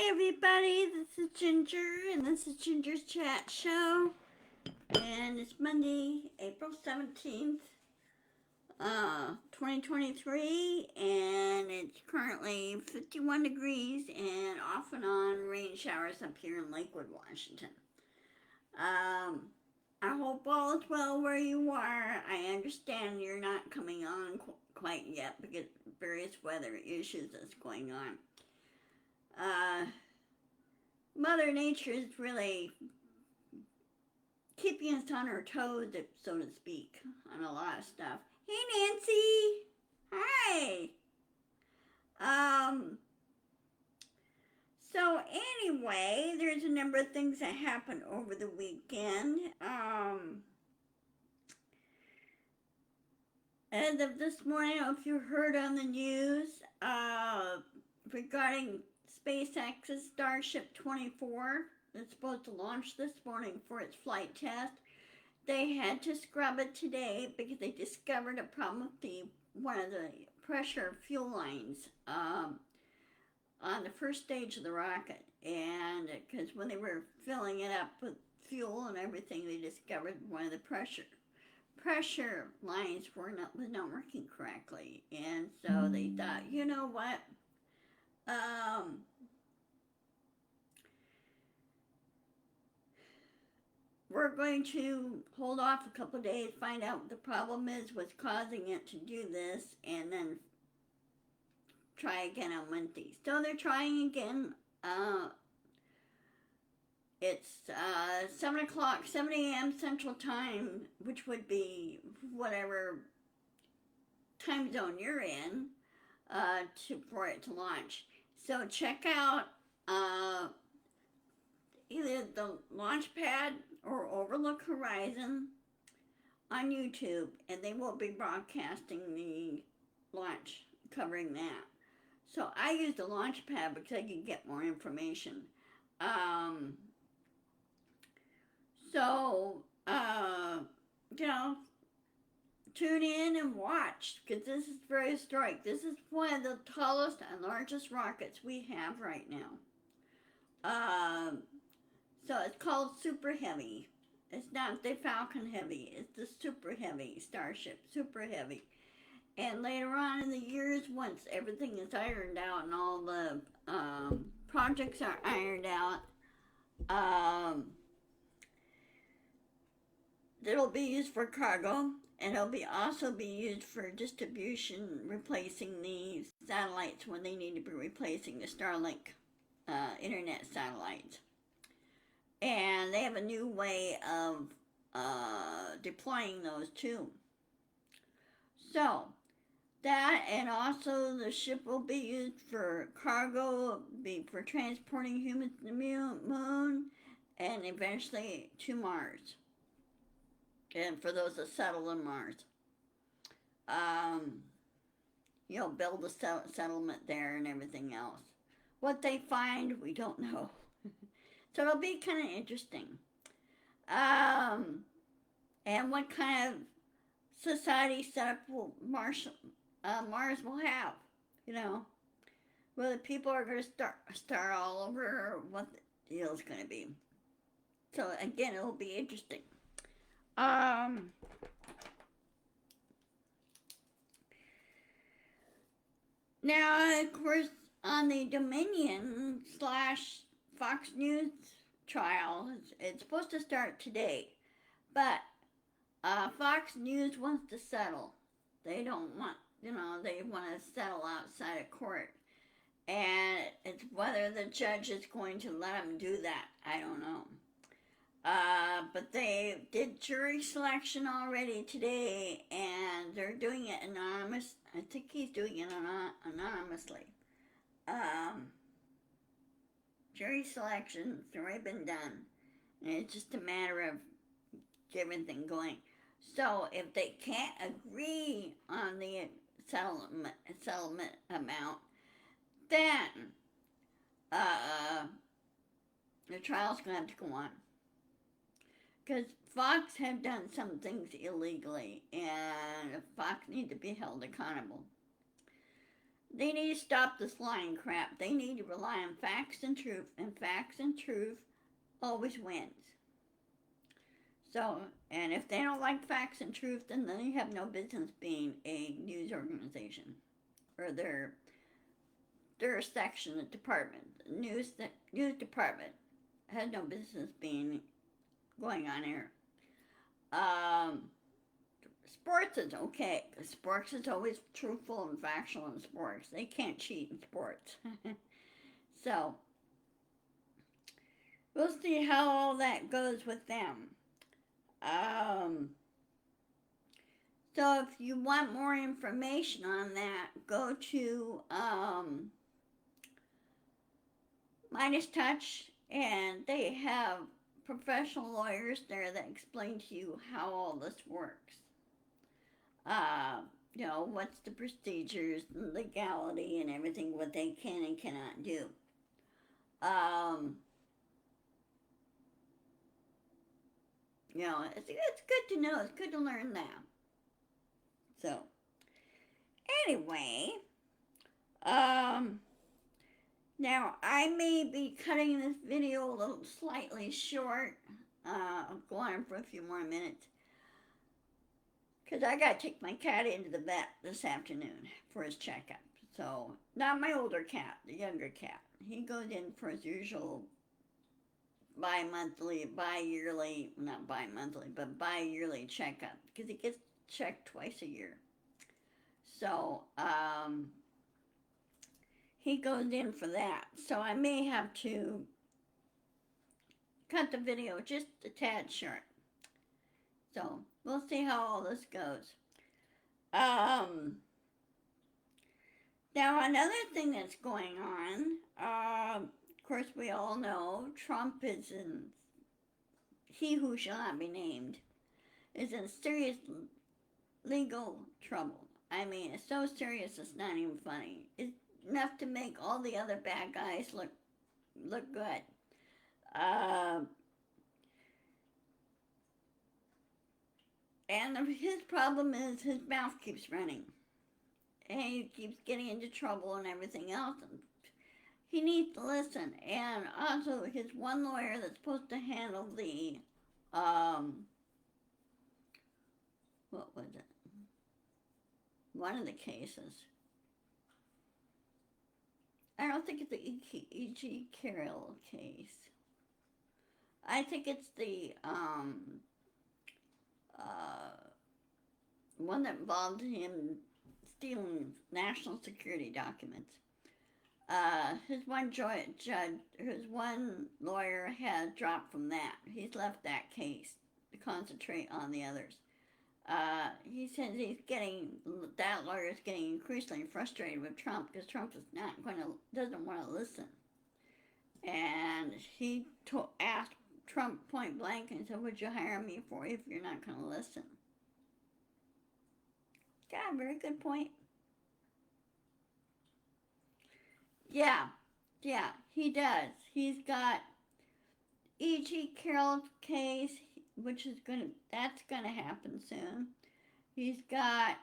Hey everybody, this is Ginger, and this is Ginger's Chat Show, and it's Monday, April 17th, 2023, and it's currently 51 degrees and off and on rain showers up here in Lakewood, Washington. I hope all is well where you are. I understand you're not coming on quite yet because various weather issues that's going on. Mother Nature is really keeping us on our toes, so to speak, on a lot of stuff. Hey, Nancy! Hi! Um, so anyway, there's a number of things that happened over the weekend. As of this morning, I don't know if you heard on the news, regarding SpaceX's Starship 24 that's supposed to launch this morning for its flight test. They had to scrub it today because they discovered a problem with one of the pressure fuel lines on the first stage of the rocket, and because when they were filling it up with fuel and everything, they discovered one of the pressure lines was not working correctly, and so they thought, you know what, we're going to hold off a couple of days, find out what the problem is, what's causing it to do this, and then try again on Wednesday. So they're trying again. It's 7 o'clock, 7 a.m. Central Time, which would be whatever time zone you're in, for it to launch. So check out either the launch pad or Overlook Horizon on YouTube, and they will be broadcasting the launch, covering that. So I use the launch pad because I can get more information. So, you know, tune in and watch because this is very historic. This is one of the tallest and largest rockets we have right now. So it's called Super Heavy. It's not the Falcon Heavy, it's the Super Heavy Starship, Super Heavy. And later on in the years, once everything is ironed out and all the projects are ironed out, it'll be used for cargo, and it'll also be used for distribution, replacing the satellites when they need to be replacing the Starlink internet satellites. And they have a new way of deploying those too. So that, and also the ship will be used for cargo, be for transporting humans to the moon, and eventually to Mars. And for those that settle on Mars, build a settlement there and everything else. What they find, we don't know. So it'll be kind of interesting. And what kind of society setup will Mars will have, whether people are going to start all over, or what the deal is going to be. So again, it'll be interesting. Now, of course, on the Dominion / Fox News trial, it's supposed to start today, but Fox News wants to settle. They don't want, they want to settle outside of court. And it's whether the judge is going to let them do that, I don't know. But they did jury selection already today, and they're doing it anonymous. I think he's doing it anonymously. Jury selection's already been done, and it's just a matter of everything going. So if they can't agree on the settlement amount, then the trial's going to have to go on. Because Fox have done some things illegally, and Fox need to be held accountable. They need to stop this lying crap. They need to rely on facts and truth, and facts and truth always wins. So, and if they don't like facts and truth, then they have no business being a news organization, or their section, the department, news department has no business being going on air. Um, Sports is okay. Sports is always truthful and factual in sports. They can't cheat in sports. So, we'll see how all that goes with them. Um, so, if you want more information on that, go to Midas Touch, and they have professional lawyers there that explain to you how all this works. uh, what's the procedures, legality, and everything, what they can and cannot do. Um, it's good to know. It's good to learn that. So, anyway, um, now I may be cutting this video a little slightly short. I'll go on for a few more minutes. Because I got to take my cat into the vet this afternoon for his checkup. So, not my older cat, the younger cat. He goes in for his usual bi-yearly, not bi-monthly, but bi-yearly checkup. Because he gets checked twice a year. So, he goes in for that. So I may have to cut the video just a tad short. So, we'll see how all this goes. Now, another thing that's going on, of course, we all know Trump is in, he who shall not be named, is in serious legal trouble. I mean, it's so serious it's not even funny. It's enough to make all the other bad guys look good. And his problem is his mouth keeps running. And he keeps getting into trouble and everything else. And he needs to listen. And also, his one lawyer that's supposed to handle the, what was it? One of the cases. I don't think it's the E.G. Carroll case. I think it's the, one that involved him stealing national security documents. His one lawyer has dropped from that. He's left that case to concentrate on the others. He says that lawyer is getting increasingly frustrated with Trump because Trump doesn't want to listen. And he asked Trump point blank and said, "Would you hire me for if you're not going to listen?" Yeah, very good point. Yeah, he does. He's got E.G. Carroll's case, that's gonna happen soon. He's got,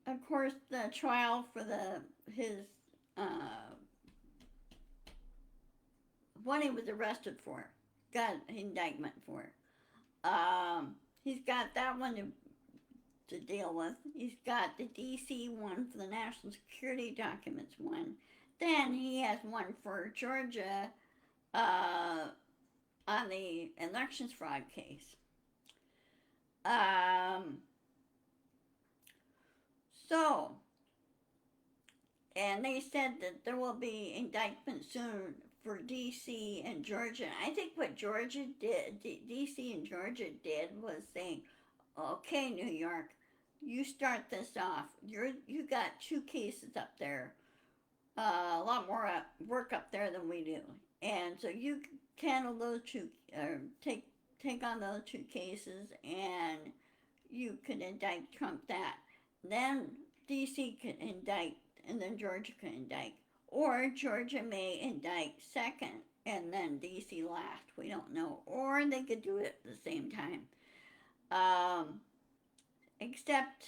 of course, the trial for his, what he was arrested for, got an indictment for. He's got that one to deal with. He's got the D.C. one for the national security documents one. Then he has one for Georgia on the elections fraud case. So, and they said that there will be indictment soon for D.C. and Georgia. I think what Georgia did, D.C. and Georgia did, was saying, "Okay, New York, you start this off. You got two cases up there, a lot more work up there than we do, and so you handle those two, or take on those two cases, and you can indict Trump that. Then D.C. can indict, and then Georgia can indict, or Georgia may indict second, and then D.C. last. We don't know, or they could do it at the same time." Except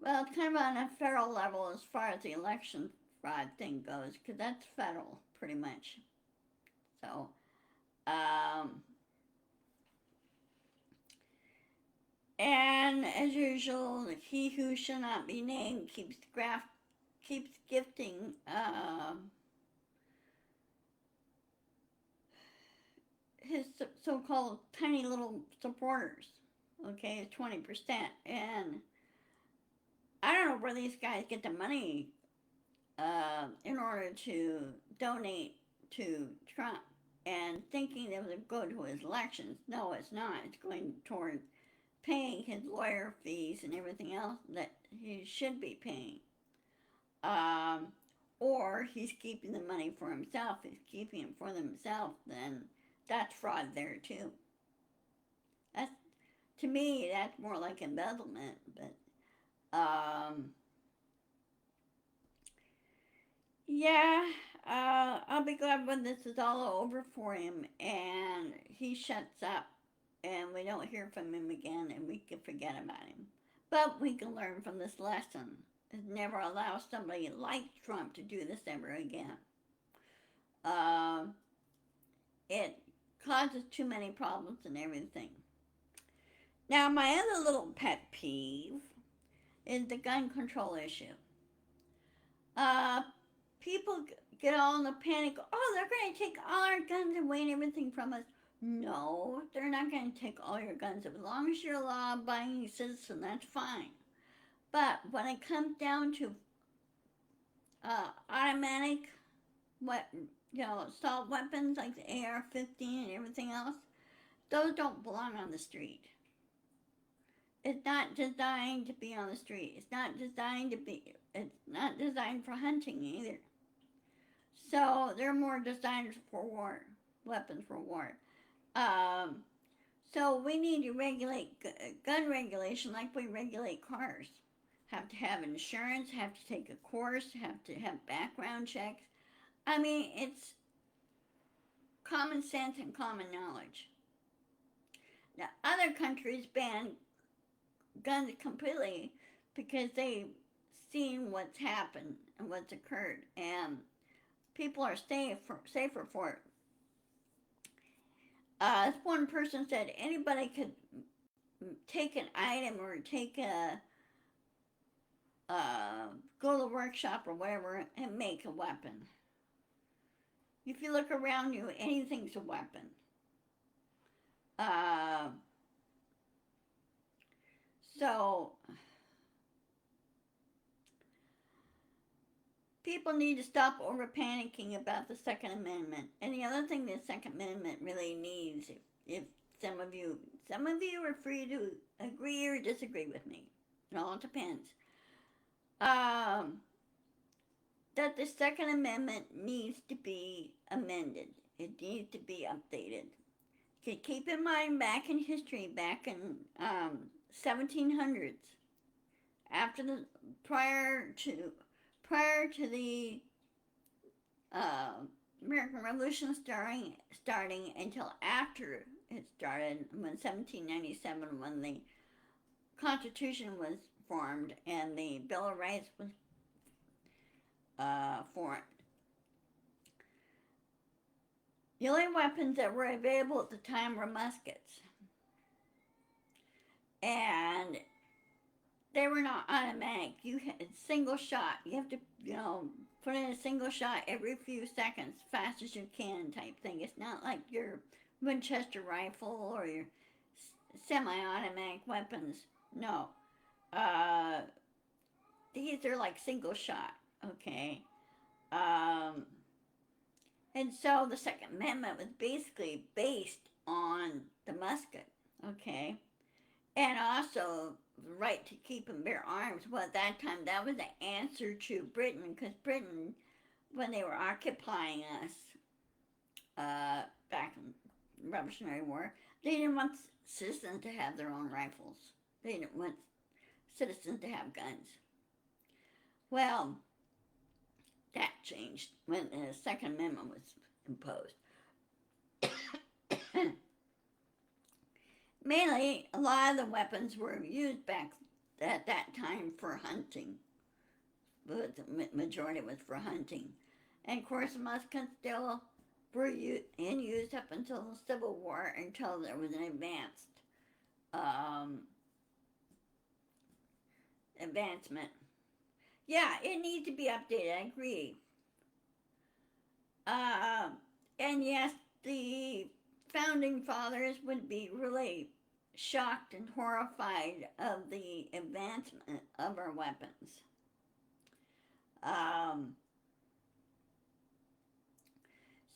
Well, it's kind of on a federal level as far as the election fraud thing goes, because that's federal, pretty much. So, um, and as usual, he who shall not be named keeps gifting his so-called tiny little supporters. Okay, 20%, and I don't know where these guys get the money in order to donate to Trump and thinking that it would go to his elections. No, it's not. It's going toward paying his lawyer fees and everything else that he should be paying. Um, or he's keeping the money for himself. He's keeping it for himself, then that's fraud there too. That's, to me, that's more like embezzlement. But yeah, I'll be glad when this is all over for him and he shuts up and we don't hear from him again and we can forget about him. But we can learn from this lesson. Never allow somebody like Trump to do this ever again. Uh, it causes too many problems and everything. Now, my other little pet peeve is the gun control issue. Uh, People get all in a panic. Oh, they're going to take all our guns away and everything from us. No, they're not going to take all your guns. As long as you're a law-abiding citizen, that's fine. But when it comes down to automatic, assault weapons like the AR-15 and everything else, those don't belong on the street. It's not designed to be on the street. It's not designed for hunting either. So they're more designed for war, weapons for war. Um, so we need to regulate gun regulation like we regulate cars. Have to have insurance, have to take a course, have to have background checks. I mean, it's common sense and common knowledge. Now, other countries ban guns completely because they've seen what's happened and what's occurred, and people are safer for it. As one person said, anybody could take an item or take go to the workshop or whatever and make a weapon. If you look around you, anything's a weapon. Uh, so people need to stop over panicking about the Second Amendment. And the other thing the Second Amendment really needs, if some of you are free to agree or disagree with me. It all depends. That the Second Amendment needs to be amended. It needs to be updated. Okay, keep in mind, back in history, back in 1700s, after the prior to the American Revolution starting until after it started, when 1797, when the Constitution was formed and the Bill of Rights was formed. The only weapons that were available at the time were muskets. And they were not automatic. You had single shot. You have to, put in a single shot every few seconds, fast as you can type thing. It's not like your Winchester rifle or your semi-automatic weapons. No. These are like single shot, okay? And so the Second Amendment was basically based on the musket, okay? And also the right to keep and bear arms. Well, at that time, that was the answer to Britain, because Britain, when they were occupying us back in the Revolutionary War, they didn't want citizens to have their own rifles. They didn't want citizens to have guns. Well, that changed when the Second Amendment was imposed. Mainly, a lot of the weapons were used back at that time for hunting, but the majority was for hunting. And of course, muskets still were in use up until the Civil War, until there was an um, advancement. Yeah, it needs to be updated. I agree. Uh, and yes, the founding fathers would be really shocked and horrified of the advancement of our weapons. Um,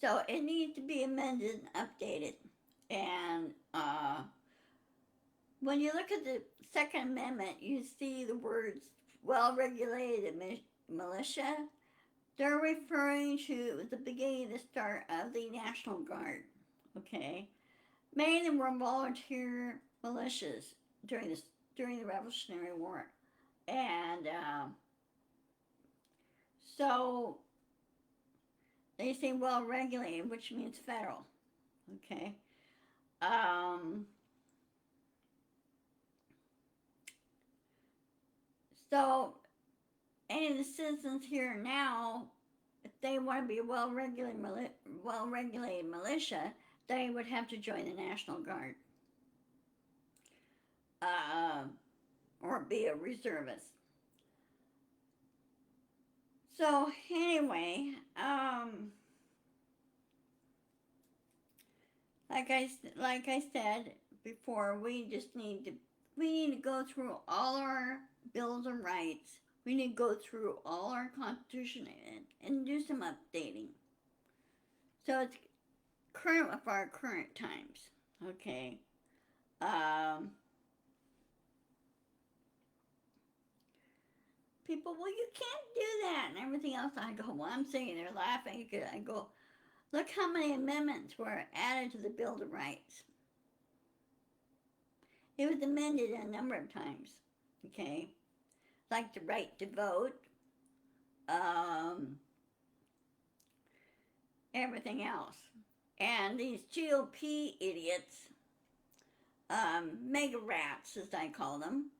so it needs to be amended and updated. And when you look at the Second Amendment, you see the words well regulated militia. They're referring to the beginning, the start of the National Guard. Okay? Many of them were volunteer militias during the Revolutionary War. And so they say well regulated, which means federal. Okay? So any of the citizens here now, if they want to be a well-regulated militia, they would have to join the National Guard or be a reservist. So anyway, like I said before, we need to go through all our bills of rights. We need to go through all our Constitution and do some updating. So it's current with our current times. Okay. People, well, you can't do that and everything else. I go, well, I'm sitting there laughing. I go, look how many amendments were added to the Bill of Rights. It was amended a number of times. Okay. Like the right to vote, everything else. And these GOP idiots, mega rats as I call them,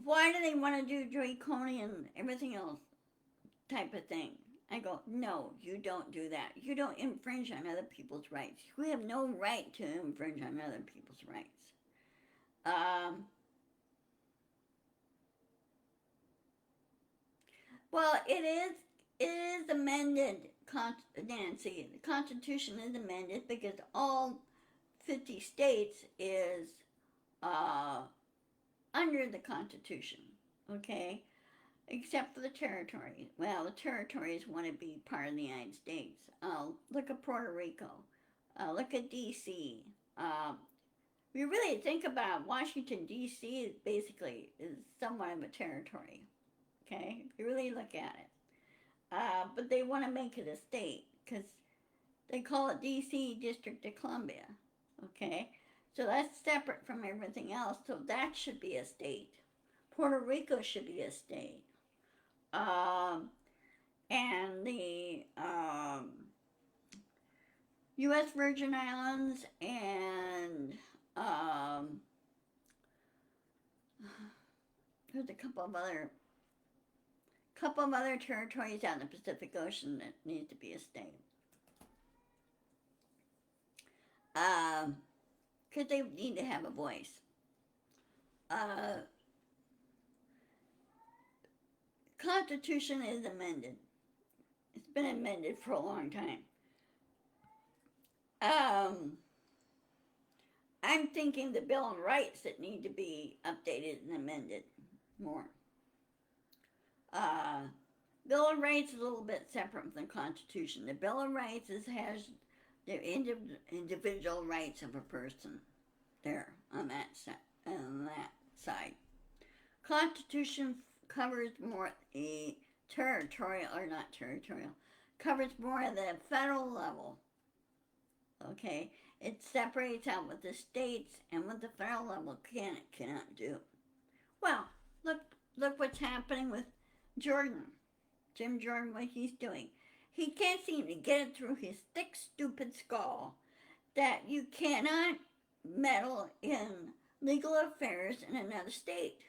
why do they want to do draconian everything else type of thing? I go, no, you don't do that. You don't infringe on other people's rights. You have no right to infringe on other people's rights. Well, it is amended, Nancy. The Constitution is amended because all 50 states is under the Constitution, okay? Except for the territories. Well, the territories want to be part of the United States. Look at Puerto Rico. Look at D.C. We really think about Washington, D.C. is basically somewhat of a territory, okay? If you really look at it. But they want to make it a state because they call it D.C. District of Columbia, okay? So that's separate from everything else, so that should be a state. Puerto Rico should be a state. And the U.S. Virgin Islands and there's a couple of other territories out in the Pacific Ocean that need to be a state. Because they need to have a voice. Constitution is amended. It's been amended for a long time. I'm thinking the Bill of Rights that need to be updated and amended more. Bill of Rights is a little bit separate from the Constitution. The Bill of Rights has the individual rights of a person there on that side. Constitution covers more a territorial, or not territorial, covers more of the federal level. Okay, it separates out what the states and what the federal level cannot do. Well, look what's happening with Jordan. Jim Jordan, what he's doing. He can't seem to get it through his thick, stupid skull that you cannot meddle in legal affairs in another state.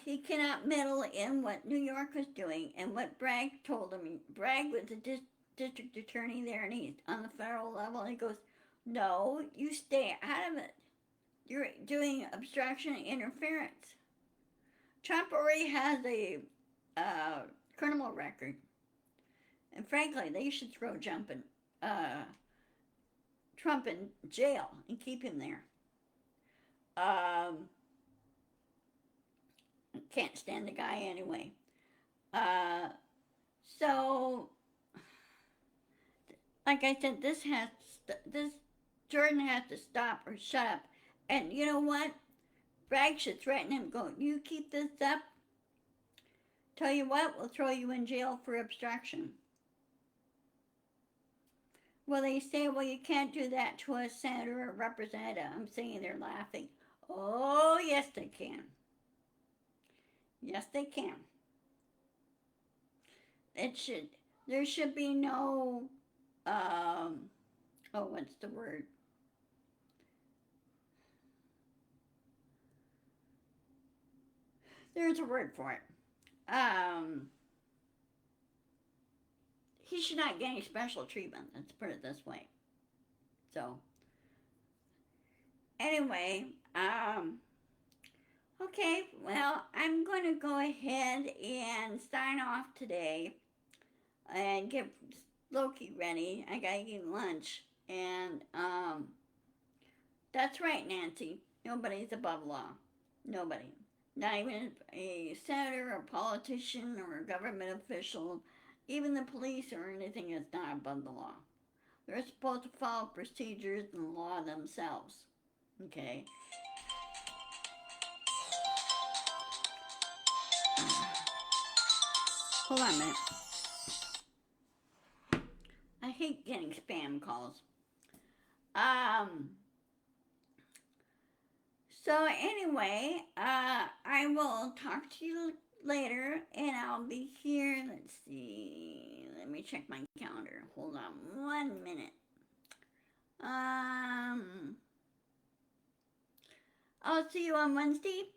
He cannot meddle in what New York was doing and what Bragg told him. Bragg was the district attorney there, and he's on the federal level, and he goes, no, you stay out of it. You're doing obstruction and interference. Trump already has a criminal record. And frankly, they should throw Trump in jail and keep him there. Can't stand the guy anyway. So, like I said, this Jordan has to stop or shut up. And you know what? Bragg should threaten him, go, you keep this up, tell you what, we'll throw you in jail for obstruction. Well, they say, well, you can't do that to a senator or representative. I'm sitting there laughing. Oh, yes, they can. Yes, they can. There should be no, what's the word? There's a word for it. He should not get any special treatment. Let's put it this way. So, anyway, okay, well, I'm going to go ahead and sign off today and get Loki ready. I gotta eat lunch. And, that's right, Nancy. Nobody's above law. Nobody. Not even a senator or politician or a government official. Even the police or anything is not above the law. They're supposed to follow procedures and the law themselves. Okay? Hold on a minute. I hate getting spam calls. So anyway, I will talk to you later, and I'll be here. Let's see. Let me check my calendar. Hold on 1 minute. I'll see you on Wednesday,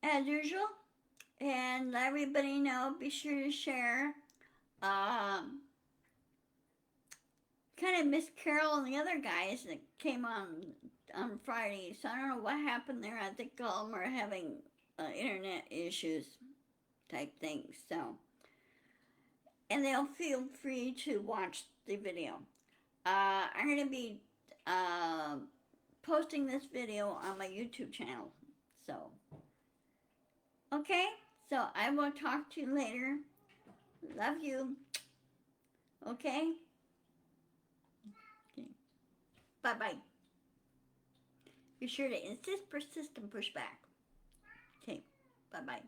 as usual, and let everybody know. Be sure to share. Kind of miss Carol and the other guys that came on Friday, so I don't know what happened there. I think all of them are having internet issues type things, so. And they'll feel free to watch the video. I'm going to be posting this video on my YouTube channel, so. Okay, so I will talk to you later. Love you. Okay? Bye-bye. Be sure to insist, persist, and push back. Okay, bye-bye.